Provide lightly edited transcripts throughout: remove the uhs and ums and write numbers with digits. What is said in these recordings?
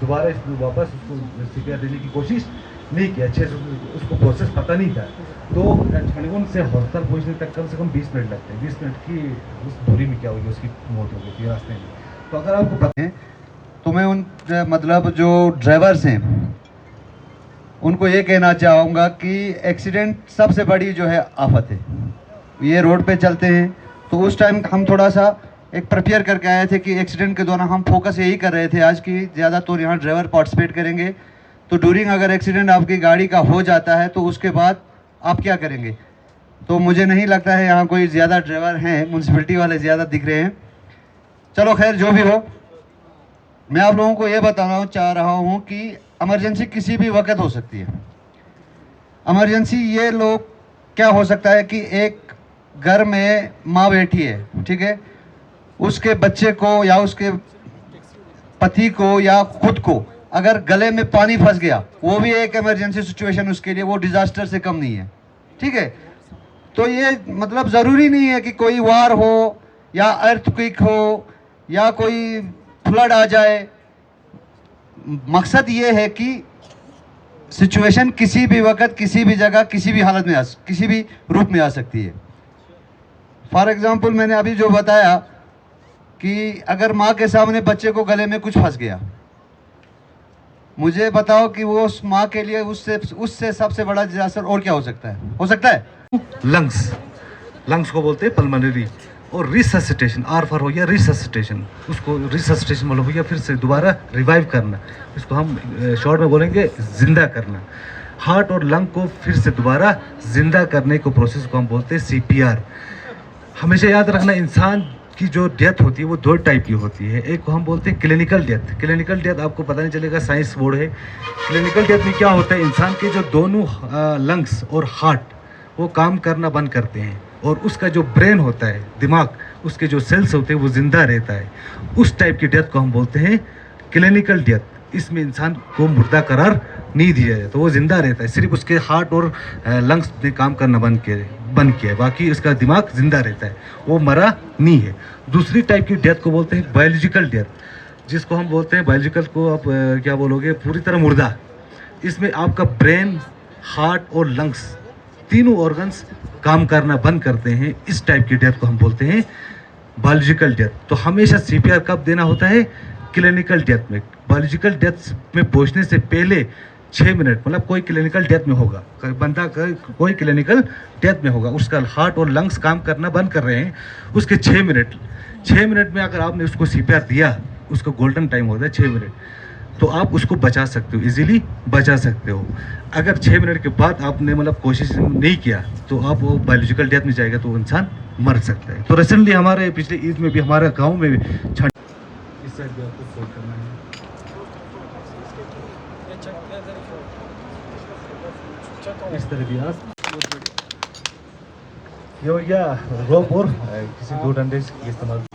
दोबारा वापस उसको सीपीआर देने की कोशिश नहीं किया, अच्छे से उसको प्रोसेस पता नहीं था। तो छणगुन से हॉस्पिटल पहुंचने तक कम से कम 20 मिनट लगते हैं। 20 मिनट की उस दूरी में क्या होगी, उसकी मौत हो गई थी रास्ते में। तो अगर आपको पता है तो मैं उन मतलब जो ड्राइवर्स हैं उनको ये कहना चाहूँगा कि एक्सीडेंट सबसे बड़ी जो है आफत है। ये रोड पे चलते हैं तो उस टाइम हम थोड़ा सा एक प्रिपेयर करके आए थे कि एक्सीडेंट के दौरान हम फोकस यही कर रहे थे आज की ज़्यादातर यहाँ ड्राइवर पार्टिसिपेट करेंगे। तो ड्यूरिंग अगर एक्सीडेंट आपकी गाड़ी का हो जाता है तो उसके बाद आप क्या करेंगे। तो मुझे नहीं लगता है यहाँ कोई ज़्यादा ड्राइवर हैं, म्यूनसिपलिटी वाले ज़्यादा दिख रहे हैं। चलो खैर जो भी हो, मैं आप लोगों को ये बताना चाह रहा हूँ कि इमरजेंसी किसी भी वक्त हो सकती है। इमरजेंसी ये लोग क्या हो सकता है कि एक घर में माँ बैठी है, ठीक है, उसके बच्चे को या उसके पति को या खुद को अगर गले में पानी फंस गया, वो भी एक इमरजेंसी सिचुएशन उसके लिए, वो डिजास्टर से कम नहीं है, ठीक है। तो ये मतलब ज़रूरी नहीं है कि कोई वार हो या अर्थक्वेक हो या कोई फ्लड आ जाए। मकसद ये है कि सिचुएशन किसी भी वक्त, किसी भी जगह, किसी भी हालत में किसी भी रूप में आ सकती है। फॉर एग्जाम्पल मैंने अभी जो बताया कि अगर माँ के सामने बच्चे को गले में कुछ फंस गया, मुझे बताओ कि वो उस माँ के लिए उससे सबसे बड़ा डिजास्टर और क्या हो सकता है? हो सकता है लंग्स को बोलते हैं पल्मोनरी, और रिससिटेशन, आर फॉर हो गया रिससिटेशन, उसको रिससिटेशन मतलब हो गया फिर से दोबारा रिवाइव करना, इसको हम शॉर्ट में बोलेंगे जिंदा करना। हार्ट और लंग को फिर से दोबारा जिंदा करने को प्रोसेस को हम बोलते हैं सीपीआर। हमेशा याद रखना, इंसान की जो डेथ होती है वो दो टाइप की होती है। एक को हम बोलते हैं क्लिनिकल डेथ। क्लिनिकल डेथ आपको पता नहीं चलेगा, साइंस बोर्ड है। क्लिनिकल डेथ में क्या होता है, इंसान के जो दोनों लंग्स और हार्ट वो काम करना बंद करते हैं और उसका जो ब्रेन होता है, दिमाग, उसके जो सेल्स होते हैं वो जिंदा रहता है। उस टाइप की डेथ को हम बोलते हैं क्लिनिकल डेथ। इसमें इंसान को मुर्दा करार नहीं दिया जाए, तो वो जिंदा रहता है, सिर्फ उसके हार्ट और लंग्स ने काम करना बंद किया है, बाकी उसका दिमाग जिंदा रहता है, वो मरा नहीं है। दूसरी टाइप की डेथ को बोलते हैं बायोलॉजिकल डेथ, जिसको हम बोलते हैं बायोलॉजिकल को आप क्या बोलोगे, पूरी तरह मुर्दा। इसमें आपका ब्रेन, हार्ट और लंग्स तीनों ऑर्गन्स काम करना बंद करते हैं। इस टाइप की डेथ को हम बोलते हैं बायोलॉजिकल डेथ। तो हमेशा सीपीआर कब देना होता है? क्लिनिकल डेथ में। बायोलॉजिकल डेथ में पहुंचने से पहले 6 मिनट, मतलब कोई क्लिनिकल डेथ में होगा, बंदा कोई क्लिनिकल डेथ में होगा, उसका हार्ट और लंग्स काम करना बंद कर रहे हैं, उसके 6 मिनट में अगर आपने उसको सीपीआर दिया, उसका गोल्डन टाइम होता है 6 मिनट, तो आप उसको बचा सकते हो, इजीली बचा सकते हो। अगर 6 मिनट के बाद आपने मतलब कोशिश नहीं किया तो आप वो बायोलॉजिकल डेथ में जाएगा, तो इंसान मर सकता है। तो रिसेंटली हमारे पिछले ईद में भी हमारे गांव में भी इस साइड भी आपको फोल्ड करना है, इस तरह भी आप ये हो गया रोप और किसी 2 डंडे के इस्तेमाल।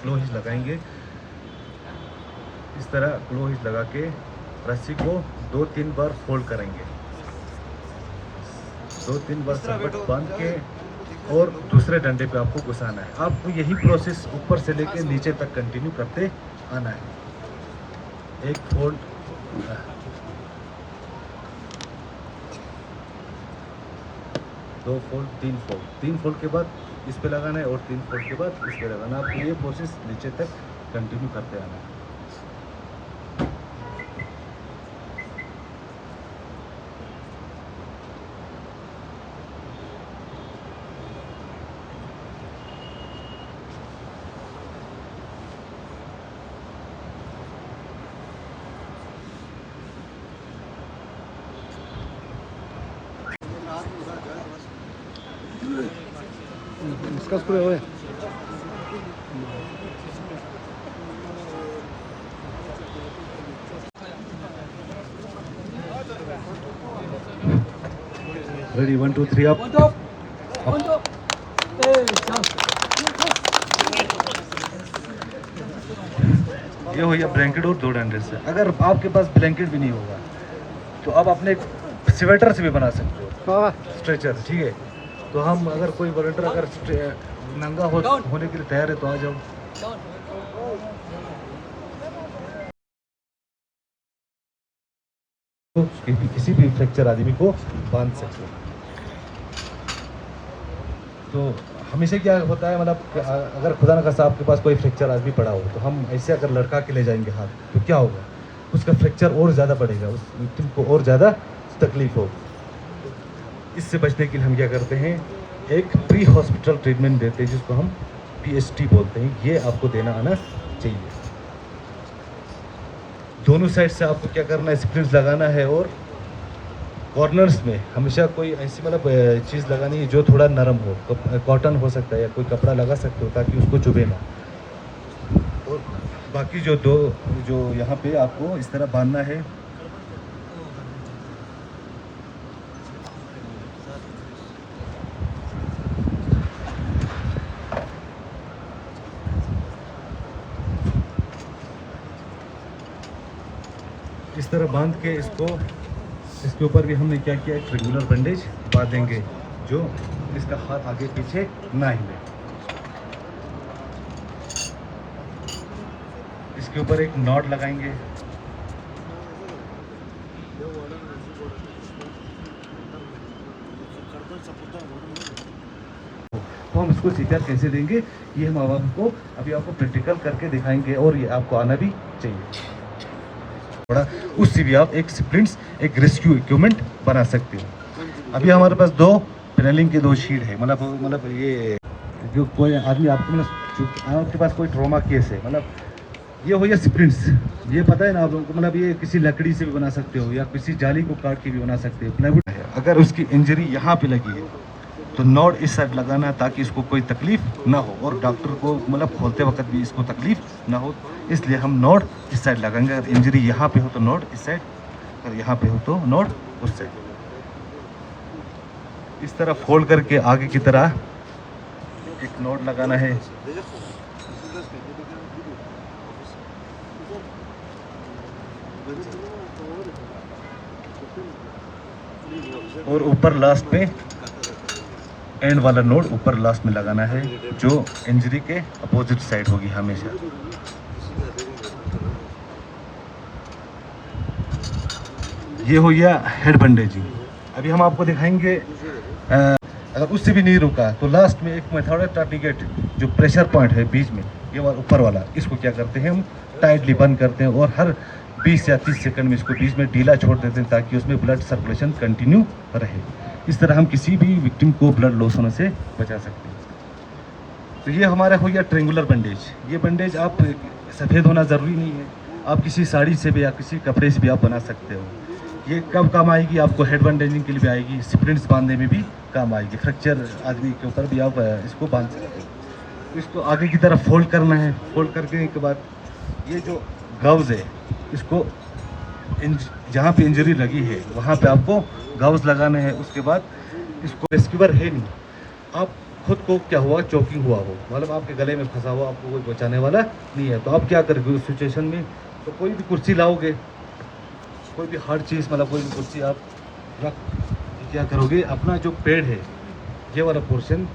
क्लो हिच लगाएंगे, इस तरह क्लो हिच लगा के रस्सी को 2-3 बार फोल्ड करेंगे, 2-3 बार सबट बांध के और दूसरे डंडे पे आपको घुसाना है। आपको यही प्रोसेस ऊपर से लेके नीचे तक कंटिन्यू करते आना है। एक फोल्ड, 2 फोल्ड, 3 फोल्ड के बाद इस पे लगाना है और 3 फोल्ड के बाद इस पे लगाना है। आपको ये प्रोसेस नीचे तक कंटिन्यू करते आना है। इसका स्प्रे हुआ है। Ready, 1 2 3 up. ये हो या ब्लैंकेट और 2 डंडे से। अगर आपके पास ब्लैंकेट भी नहीं होगा तो आप अपने स्वेटर से भी बना सकते हो हाँ स्ट्रेचर, ठीक है। तो हम अगर कोई वॉलंटियर अगर नंगा होने के लिए तैयार है तो आ जाओ। तो किसी भी फ्रैक्चर आदमी को बांध सकते हो। तो हमेशा क्या होता है, मतलब अगर खुदा न खास्ता आपके पास कोई फ्रैक्चर आदमी पड़ा हो तो हम ऐसे अगर लड़का के ले जाएंगे हाथ, तो क्या होगा, उसका फ्रैक्चर और ज़्यादा बढ़ेगा, उस विक्टिम को और ज़्यादा तकलीफ होगी। इससे बचने के लिए हम क्या करते हैं, एक प्री हॉस्पिटल ट्रीटमेंट देते हैं जिसको हम PHT बोलते हैं। ये आपको देना आना चाहिए। दोनों साइड से आपको क्या करना है, स्प्रिंट्स लगाना है और कॉर्नर्स में हमेशा कोई ऐसी मतलब चीज़ लगानी है जो थोड़ा नरम हो। कॉटन हो सकता है या कोई कपड़ा लगा सकते हो ताकि उसको चुभे ना। और बाकी जो यहाँ पे आपको इस तरह बांधना है। इस तरह बांध के इसके ऊपर भी हमने क्या किया, एक रेगुलर बैंडेज बांधेंगे जो इसका हाथ आगे पीछे ना हिले। इसके ऊपर एक नॉट लगाएंगे। तो हम इसको CPR कैसे देंगे ये हम आपको अभी प्रैक्टिकल करके दिखाएंगे और ये आपको आना भी चाहिए। उससे भी आप एक स्प्रिंट्स, एक रेस्क्यू इक्विपमेंट बना सकते हो। अभी हमारे पास 2 पेनलिंग के 2 शीट है। मतलब ये जो कोई आदमी आपके पास कोई ट्रॉमा केस है, मतलब ये हो या स्प्रिंट्स, ये पता है ना आप लोगों को, मतलब ये किसी लकड़ी से भी बना सकते हो या किसी जाली को काट के भी बना सकते हो। प्लाईवुड है, अगर उसकी इंजरी यहाँ पे लगी है तो नॉट इस साइड लगाना है ताकि इसको कोई तकलीफ ना हो और डॉक्टर को मतलब खोलते वक्त भी इसको तकलीफ ना हो, इसलिए हम नॉट इस साइड लगाएंगे। अगर इंजरी यहाँ पे हो तो नॉट इस साइड, अगर यहाँ पे हो तो नॉट उस साइड। इस तरह फोल्ड करके आगे की तरह एक नॉट लगाना है। और ऊपर लास्ट पे एंड वाला नोड ऊपर लास्ट में लगाना है जो इंजरी के अपोजिट साइड होगी हमेशा। ये हो गया हेड बैंडेजिंग। अभी हम आपको दिखाएंगे अगर उससे भी नहीं रुका तो लास्ट में एक मेथड है टर्निकेट, जो प्रेशर पॉइंट है बीच में, ये वाला ऊपर वाला, इसको क्या करते हैं हम टाइटली बंद करते हैं और हर 20 या 30 सेकंड में इसको बीच में ढीला छोड़ देते हैं ताकि उसमें ब्लड सर्कुलेशन कंटिन्यू रहे। इस तरह हम किसी भी विक्टिम को ब्लड लॉस होने से बचा सकते हैं। तो ये हमारा हो गया ट्रेंगुलर बैंडेज। ये बैंडेज आप सफ़ेद होना ज़रूरी नहीं है, आप किसी साड़ी से भी या किसी कपड़े से भी आप बना सकते हो। ये कब काम आएगी, आपको हेड बैंडेजिंग के लिए भी आएगी, स्प्रिंट्स बांधने में भी काम आएगी, फ्रैक्चर आदमी के ऊपर भी आप इसको बांध सकते हो। इसको आगे की तरफ फोल्ड करना है। फोल्ड करने के बाद ये जो ग्लव्स है इसको जहाँ पे इंजरी लगी है वहाँ पे आपको ग्लव्स लगाने हैं। उसके बाद इसको रेस्क्यूअर है नहीं, आप खुद को क्या हुआ, चोकिंग हुआ हो, मतलब आपके गले में फंसा हुआ, आपको कोई बचाने वाला नहीं है, तो आप क्या करोगे उस सिचुएशन में, तो कोई भी कुर्सी लाओगे, कोई भी हार्ड चीज़, मतलब कोई भी कुर्सी आप रख, क्या करोगे, अपना जो पेड़ है ये वाला पोर्शन,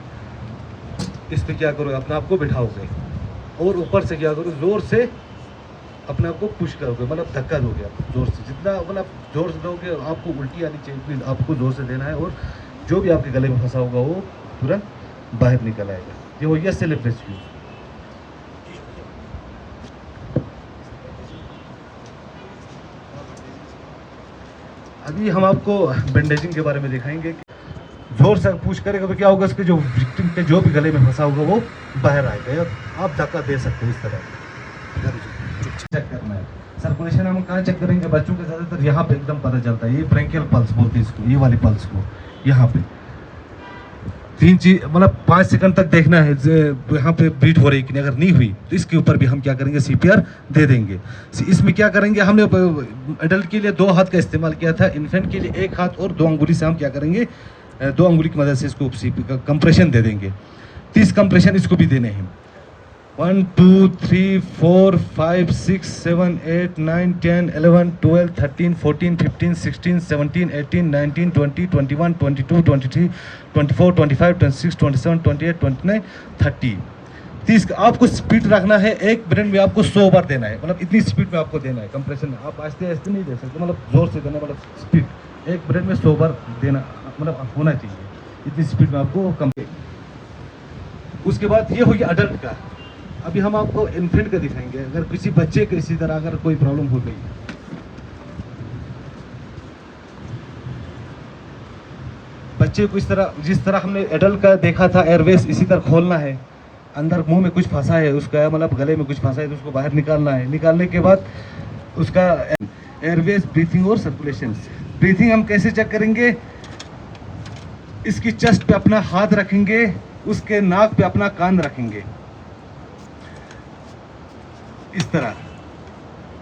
इस पर क्या करोगे, अपने आप को बिठाओगे और ऊपर से क्या करोगे, ज़ोर से अपने आप को पुश करोगे, मतलब धक्का दोगे आप ज़ोर से, जितना मतलब ज़ोर से दोगे आपको उल्टी आनी चाहिए, आपको ज़ोर से देना है और जो भी आपके गले में फंसा होगा वो तुरंत बाहर निकल आएगा। ये हो गया सेल्फ रेस्क्यू। अभी हम आपको बैंडेजिंग के बारे में दिखाएंगे। जोर से पुश करेगा तो क्या होगा, इसके जो विक्टिम के जो भी गले में फंसा होगा वो बाहर आएगा। आप धक्का दे सकते हो इस तरह। चेक करना है सर्कुलेशन, हम कहाँ चेक करेंगे, बच्चों के ज़्यादातर यहाँ पे एकदम पता चलता है, ये ब्रेंकियल पल्स बोलते हैं इसको, ये वाली पल्स को यहाँ पे 3 चीज, मतलब 5 सेकंड तक देखना है यहाँ पे बीट हो रही कि नहीं, अगर नहीं हुई तो इसके ऊपर भी हम क्या करेंगे, CPR दे देंगे। इसमें क्या करेंगे, हमने एडल्ट के लिए 2 हाथ का इस्तेमाल किया था, इन्फेंट के लिए 1 हाथ और 2 अंगुली से हम क्या करेंगे, 2 अंगुली की मदद से इसको कंप्रेशन दे देंगे। 30 कंप्रेशन इसको भी देने हैं। 1 2 3 4 5 6 7 8 9 10 11 12 13 14 15 16 17 18 19 20 21 22 23 24 25 26 27 28 29 30 30 आपको स्पीड रखना है। एक मिनट में आपको 100 बार देना है, मतलब इतनी स्पीड में आपको देना है। कंप्रेशन में आप आहिस्ते आहिस्ते नहीं दे सकते, मतलब जोर से देना, मतलब स्पीड एक मिनट में 100 बार देना, मतलब होना चाहिए इतनी स्पीड में आपको उसके बाद ये हो गया अडल्ट का। अभी हम आपको इन्फेंट का दिखाएंगे। अगर किसी बच्चे को इसी तरह अगर कोई प्रॉब्लम हो गई, बच्चे को इस तरह, जिस तरह हमने एडल्ट का देखा था, एयरवेज इसी तरह खोलना है। अंदर मुंह में कुछ फंसा है उसका, मतलब गले में कुछ फंसा है तो उसको बाहर निकालना है। निकालने के बाद उसका एयरवेज, ब्रीथिंग और सर्कुलेशन। ब्रीथिंग हम कैसे चेक करेंगे? इसकी चेस्ट पे अपना हाथ रखेंगे, उसके नाक पे अपना कान रखेंगे इस तरह,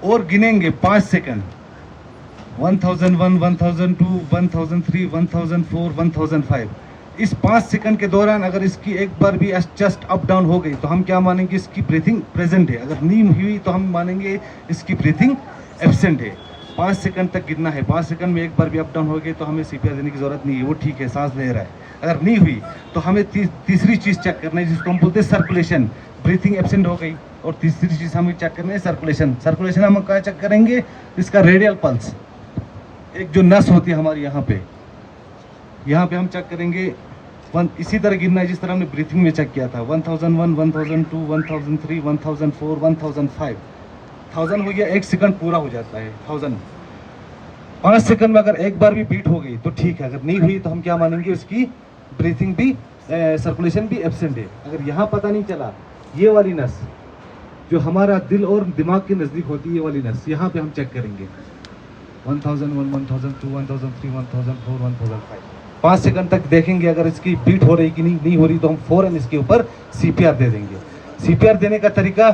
और गिनेंगे 5 सेकंड। 1001, 1002, 1003, 1004, 1005। इस 5 सेकंड के दौरान अगर इसकी एक बार भी चेस्ट अप डाउन हो गई तो हम क्या मानेंगे? इसकी ब्रीथिंग प्रेजेंट है। अगर नहीं हुई तो हम मानेंगे इसकी ब्रीथिंग एब्सेंट है। 5 सेकंड तक गिनना है। 5 सेकंड में एक बार भी अप डाउन हो गई तो हमें सीपीआर देने की जरूरत नहीं है, वो ठीक है, सांस ले रहा है। अगर नहीं हुई तो हमें तीसरी चीज़ चेक करना है, जिसको हम बोलते हैं सर्कुलेशन। ब्रीथिंग एब्सेंट हो गई और तीसरी चीज़ हमें चेक करना है सर्कुलेशन। सर्कुलेशन हम क्या चेक करेंगे? इसका रेडियल पल्स, एक जो नस होती है हमारी यहाँ पे हम चेक करेंगे। इसी तरह गिनना है जिस तरह हमने ब्रीथिंग में चेक किया था। 1001, 1002, 1003, 1004, 1005। 1000 हो गया, 1 सेकंड पूरा हो जाता है 1000। 5 सेकंड में अगर एक बार भी बीट हो गई तो ठीक है, अगर नहीं हुई तो हम क्या मानेंगे? उसकी ब्रीथिंग भी, सर्कुलेशन भी एब्सेंट है। अगर यहाँ पता नहीं चला, ये वाली नस जो हमारा दिल और दिमाग के नज़दीक होती है, ये वाली नस, यहाँ पे हम चेक करेंगे 1001, 1002, 1003, 1004, 1005। 5 सेकंड तक देखेंगे। अगर इसकी बीट हो रही कि नहीं हो रही तो हम फौरन इसके ऊपर सीपीआर दे देंगे। सीपीआर देने का तरीका,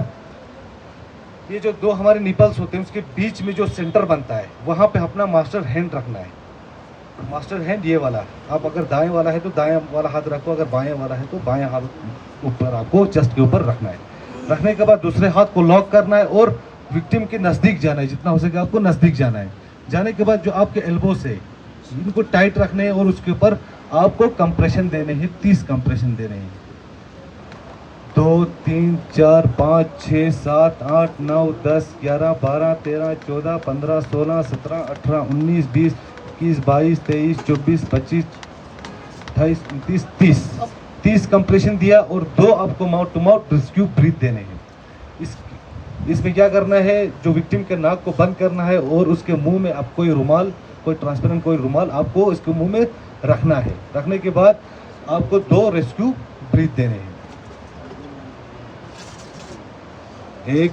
ये जो दो हमारे निपल्स होते हैं उसके बीच में जो सेंटर बनता है वहाँ पे अपना मास्टर हैंड रखना है। मास्टर हैंड ये वाला, आप अगर दाएं वाला है तो दाएं वाला हाथ रखो, अगर बाएं वाला है तो बाएं हाथ ऊपर आपको चेस्ट के ऊपर रखना है। रखने के बाद दूसरे हाथ को लॉक करना है और विक्टिम के नज़दीक जाना है, जितना हो सके आपको नज़दीक जाना है। जाने के बाद जो आपके एल्बो से इनको टाइट रखने हैं और उसके ऊपर आपको कंप्रेशन देने हैं, 30 कंप्रेशन देने हैं। 2 3 4 5 6 7 8 9 10 11 12 13 14 15 16 17 18 19 20 21 22 23 24 25 28 29 30 30 कंप्रेशन दिया और 2 आपको mouth to mouth rescue breath देने हैं। इसमें क्या करना है? जो विक्टिम के नाक को बंद करना है और उसके मुंह में आप कोई रुमाल, कोई ट्रांसपेरेंट कोई रुमाल आपको इसके मुंह में रखना है। रखने के बाद आपको 2 रेस्क्यू ब्रीथ देने हैं। 1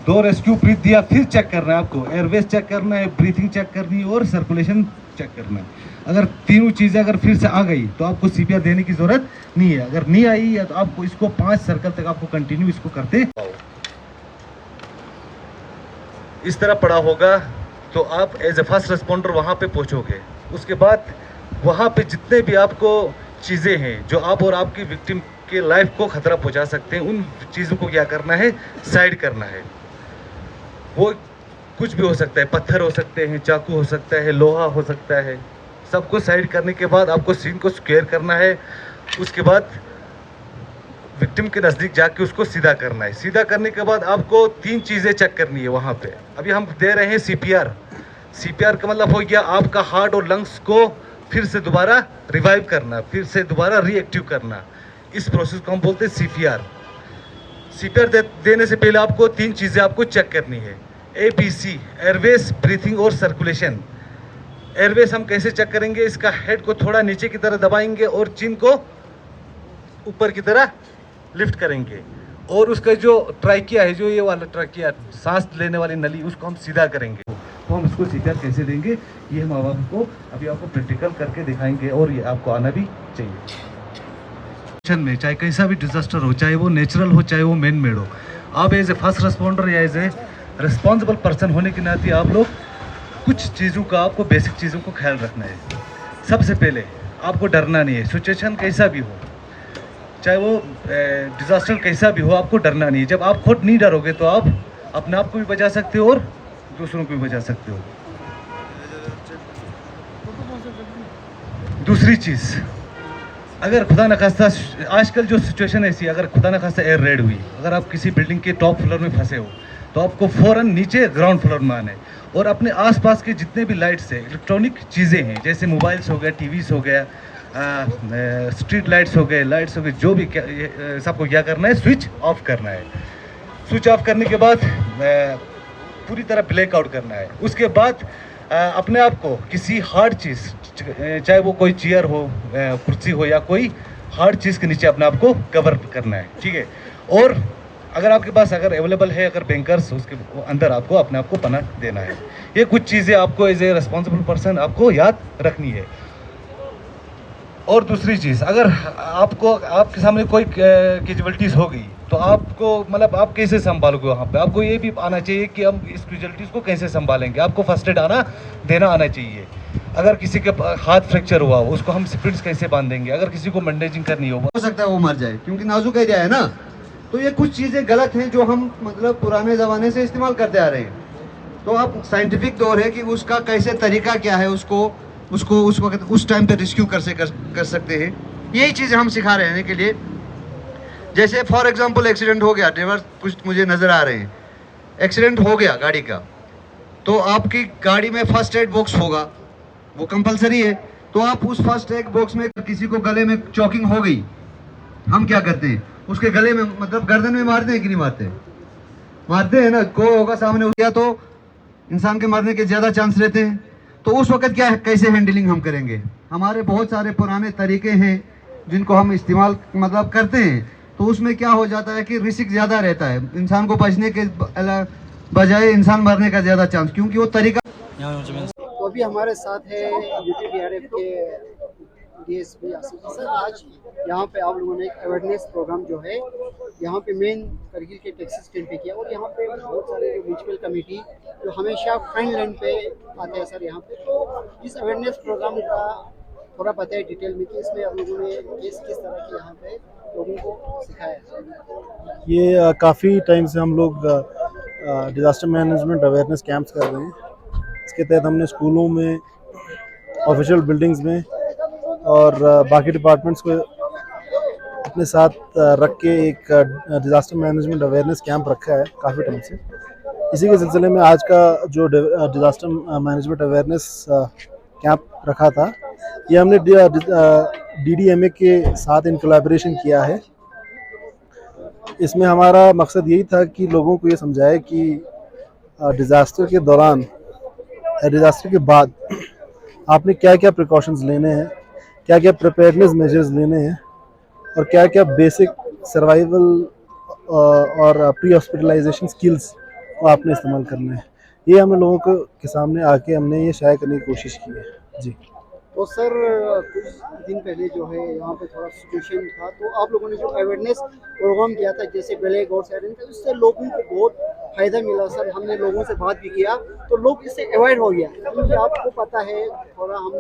2 रेस्क्यू ब्रीथ दिया। फिर चेक करना है आपको, एयरवेज चेक करना है, ब्रीथिंग चेक करनी है और सर्कुलेशन चेक करना है। अगर तीनों चीज़ें अगर फिर से आ गई तो आपको सीपीआर देने की ज़रूरत नहीं है। अगर नहीं आई या तो आपको इसको 5 सर्कल तक आपको कंटिन्यू इसको करते इस तरह पड़ा होगा तो आप एज ए फर्स्ट रिस्पॉन्डर वहाँ पे पहुँचोगे। उसके बाद वहाँ पे जितने भी आपको चीज़ें हैं जो आप और आपकी विक्टिम के लाइफ को खतरा पहुँचा सकते हैं, उन चीज़ों को क्या करना है? साइड करना है। वो कुछ भी हो सकता है, पत्थर हो सकते हैं, चाकू हो सकता है, लोहा हो सकता है। सबको साइड करने के बाद आपको सीन को स्क्वायर करना है। उसके बाद विक्टिम के नज़दीक जाके उसको सीधा करना है। सीधा करने के बाद आपको 3 चीज़ें चेक करनी है वहाँ पे। अभी हम दे रहे हैं सीपीआर। सीपीआर का मतलब हो गया आपका हार्ट और लंग्स को फिर से दोबारा रिवाइव करना, फिर से दोबारा रीएक्टिव करना। इस प्रोसेस को हम बोलते हैं सीपीआर। सीपीआर देने से पहले आपको 3 चीज़ें आपको चेक करनी है, ABC, एयरवेज, ब्रीथिंग और सर्कुलेशन। एयरवेज हम कैसे चेक करेंगे? इसका हेड को थोड़ा नीचे की तरह दबाएंगे और चिन को ऊपर की तरह लिफ्ट करेंगे और उसका जो ट्राकिया है, जो ये वाला ट्राकिया, सांस लेने वाली नली, उसको हम सीधा करेंगे। तो हम इसको सीपीआर कैसे देंगे ये हम आपको अभी आपको प्रैक्टिकल करके दिखाएंगे और ये आपको आना भी चाहिए। में चाहे कैसा भी डिजास्टर हो, चाहे वो नेचुरल हो चाहे वो मैन मेड हो, आप एज ए फर्स्ट रिस्पॉन्डर या एज ए रिस्पॉन्सिबल पर्सन होने के नाते आप लोग कुछ चीज़ों का, आपको बेसिक चीज़ों को ख्याल रखना है। सबसे पहले आपको डरना नहीं है, सिचुएशन कैसा भी हो, चाहे वो डिज़ास्टर कैसा भी हो, आपको डरना नहीं है। जब आप खुद नहीं डरोगे तो आप अपने आप को भी बचा सकते हो और दूसरों को भी बचा सकते हो। दूसरी चीज़, अगर खुदा न खास्ता आजकल जो सिचुएशन ऐसी, अगर खुदा न खास्ता एयर रेड हुई, अगर आप किसी बिल्डिंग के टॉप फ्लोर में फंसे हो तो आपको फ़ौरन नीचे ग्राउंड फ्लोर में आना है और अपने आसपास के जितने भी लाइट्स हैं, इलेक्ट्रॉनिक चीज़ें हैं, जैसे मोबाइल्स हो गए, टीवीज़ हो गया, स्ट्रीट लाइट्स हो गए, जो भी सबको क्या करना है, स्विच ऑफ करना है। स्विच ऑफ करने के बाद पूरी तरह ब्लैकआउट करना है। उसके बाद अपने आप को किसी हार्ड चीज़, चाहे वो कोई चेयर हो, कुर्सी हो या कोई हार्ड चीज़ के नीचे अपने आप को कवर करना है, ठीक है। और अगर आपके पास अगर अवेलेबल है, अगर बैंकर्स, उसके अंदर आपको अपने आप को पनाह देना है। ये कुछ चीज़ें आपको एज ए रिस्पॉन्सिबल पर्सन आपको याद रखनी है। और दूसरी चीज़, अगर आपके सामने कोई कैजुअलिटीज़ हो गई तो आपको मतलब आप कैसे संभालोगे वहाँ पे, आपको ये भी आना चाहिए कि हम इस कैजुअलिटीज़ को कैसे संभालेंगे। आपको फर्स्ट एड देना आना चाहिए। अगर किसी के हाथ फ्रैक्चर हुआ हो, उसको हम स्प्रिंट्स कैसे बांधेंगे, अगर किसी को बैंडेजिंग करनी हो सकता है वो मर जाए, क्योंकि नाजुक एरिया है ना। तो ये कुछ चीज़ें गलत हैं जो हम मतलब पुराने ज़माने से इस्तेमाल करते आ रहे हैं। तो अब साइंटिफिक दौर है कि उसका कैसे तरीका क्या है, उसको उस वक्त उस टाइम पे रेस्क्यू कर सकते हैं। यही चीज़ें हम सिखा रहे हैं के लिए। जैसे फॉर एग्जांपल एक्सीडेंट हो गया, ड्राइवर कुछ मुझे नज़र आ रहे हैं, एक्सीडेंट हो गया गाड़ी का, तो आपकी गाड़ी में फर्स्ट एड बॉक्स होगा, वो कंपलसरी है। तो आप उस फर्स्ट एड बॉक्स में किसी को गले में चॉकिंग हो गई, हम क्या करते हैं, उसके गले में मतलब गर्दन में मारते हैं कि नहीं मारते? मारते हैं ना। कोई होगा सामने हो गया तो इंसान के मरने के ज़्यादा चांस रहते हैं। तो उस वक्त क्या कैसे हैंडलिंग हम करेंगे? हमारे बहुत सारे पुराने तरीके हैं जिनको हम इस्तेमाल मतलब करते हैं। तो उसमें क्या हो जाता है कि रिस्क ज़्यादा रहता है, इंसान को बचने के बजाय इंसान मरने का ज़्यादा चांस, क्योंकि वो तरीका। तो अभी हमारे साथ है UTDRF के DSP आसिफ सर। आज यहाँ पे आप लोगों ने एक अवेयरनेस प्रोग्राम जो है यहाँ पे मेन करगिल के टैक्सी स्टैंड पे किया, और यहाँ पे बहुत सारे म्यूनसिपल कमेटी जो हमेशा फ्रंट लाइन पे आते हैं सर यहाँ पे। तो इस अवेयरनेस प्रोग्राम का थोड़ा बताइए डिटेल में कि इसमें आप लोगों ने किस तरह के यहाँ पे लोगों को सिखाया। ये काफ़ी टाइम से हम लोग डिज़ास्टर मैनेजमेंट अवेयरनेस कैंप्स कर रहे हैं। इसके तहत हमने स्कूलों में, ऑफिशियल बिल्डिंग्स में और बाकी डिपार्टमेंट्स को अपने साथ रख के एक डिज़ास्टर मैनेजमेंट अवेयरनेस कैंप रखा है काफ़ी टाइम से। इसी के सिलसिले में आज का जो डिज़ास्टर मैनेजमेंट अवेयरनेस कैंप रखा था, ये हमने DDMA के साथ इन कोलैबोरेशन किया है। इसमें हमारा मकसद यही था कि लोगों को ये समझाए कि डिज़ास्टर के दौरान या डिज़ास्टर के बाद आपने क्या क्या प्रिकॉशंस लेने हैं, क्या क्या प्रिपेयरनेस मेजर्स लेने हैं और क्या क्या बेसिक सर्वाइवल और प्री हॉस्पिटलाइजेशन स्किल्स को आपने इस्तेमाल करना है। ये हमने लोगों के सामने आके हमने ये शाया करने की कोशिश की है जी। तो सर कुछ दिन पहले जो है यहाँ पे थोड़ा सिचुएशन था, तो आप लोगों ने जो अवेयरनेस प्रोग्राम किया था जैसे बेले गौर साइरन था, उससे लोगों को बहुत फ़ायदा मिला सर। हमने लोगों से बात भी किया तो लोग इससे अवॉइड हो गया, क्योंकि आपको पता है थोड़ा हम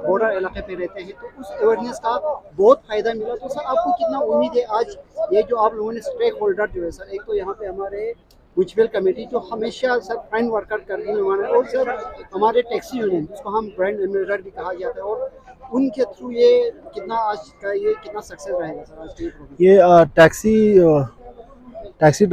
बॉर्डर इलाके पे रहते हैं, तो उस अवेयरनेस का बहुत फ़ायदा मिला। तो सर आपको कितना उम्मीद है आज ये जो आप लोगों ने स्टेक होल्डर जो है सर, एक तो यहाँ पे हमारे म्यूनसिपल कमेटी जो हमेशा सर फाइन वर्कर कर रही है, और सर हमारे टैक्सी यूनियन जिसको हम ब्रांड एम्बेसडर भी कहा जाता है, और उनके थ्रू ये कितना आज का ये कितना सक्सेस रहेगा सर आज के प्रोग्राम? ये टैक्सी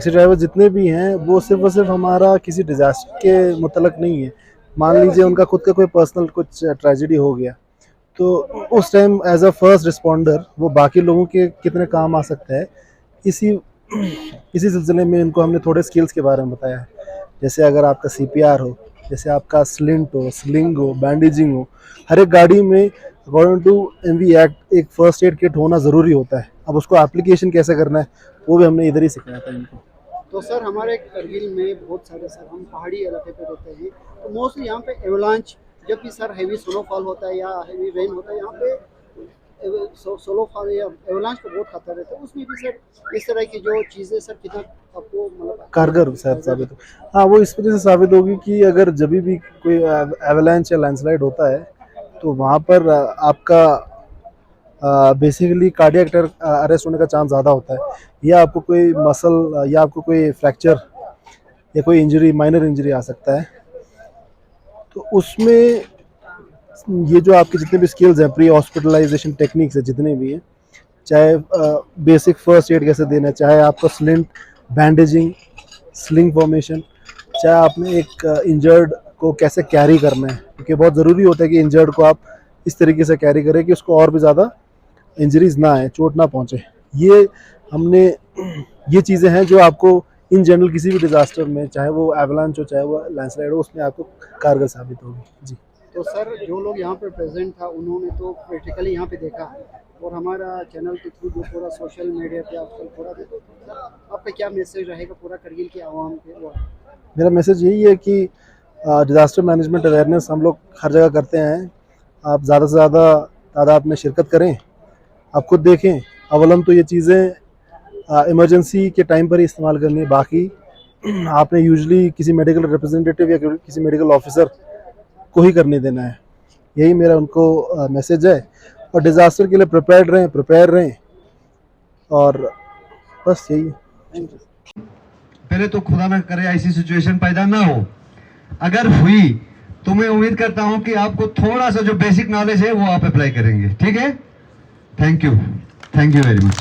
ड्राइवर जितने भी हैं वो सिर्फ और सिर्फ हमारा किसी डिज़ास्टर के मुतलक नहीं है। मान लीजिए उनका खुद का कोई पर्सनल कुछ ट्रेजेडी हो गया तो उस time as a first responder वो बाकी लोगों के कितने काम आ सकता है, इसी सिलसिले में इनको हमने थोड़े स्किल्स के बारे में बताया है। जैसे अगर आपका CPR हो, जैसे आपका स्लिंट हो, स्लिंग हो, बैंडेजिंग हो, हर एक गाड़ी में अकॉर्डिंग टू MV एक्ट एक फर्स्ट एड किट होना ज़रूरी होता है। अब उसको एप्लीकेशन कैसे करना है वो भी हमने इधर ही सिखाया था इनको। तो सर हमारे करगिल में बहुत सारे सर हम पहाड़ी इलाके पे रहते हैं, तो मोस्टली यहाँ पे एवलांच जब भी सर हैवी स्नोफॉल होता है या हैवी रेन होता है, यहाँ पे सोलोफॉल या एवलांच को बहुत खतरा रहता है। उसमें भी सर इस तरह की जो चीज़ें सर कितना आपको मतलब कारगर साबित हो। हाँ, वो इस वजह से साबित होगी कि अगर जब भी कोई एवलांच या लैंडस्लाइड होता है तो वहाँ पर आपका बेसिकली कार्डियक अरेस्ट होने का चांस ज़्यादा होता है, या आपको कोई मसल या आपको कोई फ्रैक्चर या कोई इंजरी, माइनर इंजरी आ सकता है। तो उसमें ये जो आपके जितने भी स्किल्स हैं, प्री हॉस्पिटलाइजेशन टेक्निक्स है जितने भी हैं, चाहे बेसिक फर्स्ट एड कैसे देना है, चाहे आपका स्लिंट बैंडेजिंग, स्लिंग फॉर्मेशन, चाहे आपने एक इंजर्ड को कैसे कैरी करना है, क्योंकि बहुत ज़रूरी होता है कि इंजर्ड को आप इस तरीके से कैरी करें कि उसको और भी ज़्यादा इंजरीज ना आए, चोट ना पहुँचे। ये चीज़ें हैं जो आपको इन जनरल किसी भी डिज़ास्टर में, चाहे वो एवलांच हो चाहे वो लैंडस्लाइड हो, उसमें आपको कारगर साबित होगी। जी। तो सर जो लोग यहाँ पे प्रेजेंट था उन्होंने तो प्रैक्टिकली यहाँ पे देखा, और हमारा चैनल के थ्रू जो पूरा सोशल मीडिया पे आजकल पूरा देखो, आपका क्या मैसेज रहेगा पूरा करगिल की आवाम पे? वो मेरा मैसेज यही है कि डिज़ास्टर मैनेजमेंट अवेयरनेस हम लोग हर जगह करते हैं, आप ज़्यादा से ज़्यादा तादाद में शिरकत करें, आप खुद देखें। अवलम तो ये चीज़ें इमरजेंसी के टाइम पर ही इस्तेमाल करनी है, बाकी आपने यूजुअली किसी मेडिकल रिप्रेजेंटेटिव या किसी मेडिकल ऑफिसर को ही करने देना है। यही मेरा उनको मैसेज है। और डिज़ास्टर के लिए प्रिपेयर रहें और बस यही है। पहले तो खुदा ना करे ऐसी सिचुएशन पैदा ना हो, अगर हुई तो मैं उम्मीद करता हूं कि आपको थोड़ा सा जो बेसिक नॉलेज है वो आप अप्लाई करेंगे। ठीक है, थैंक यू वेरी मच।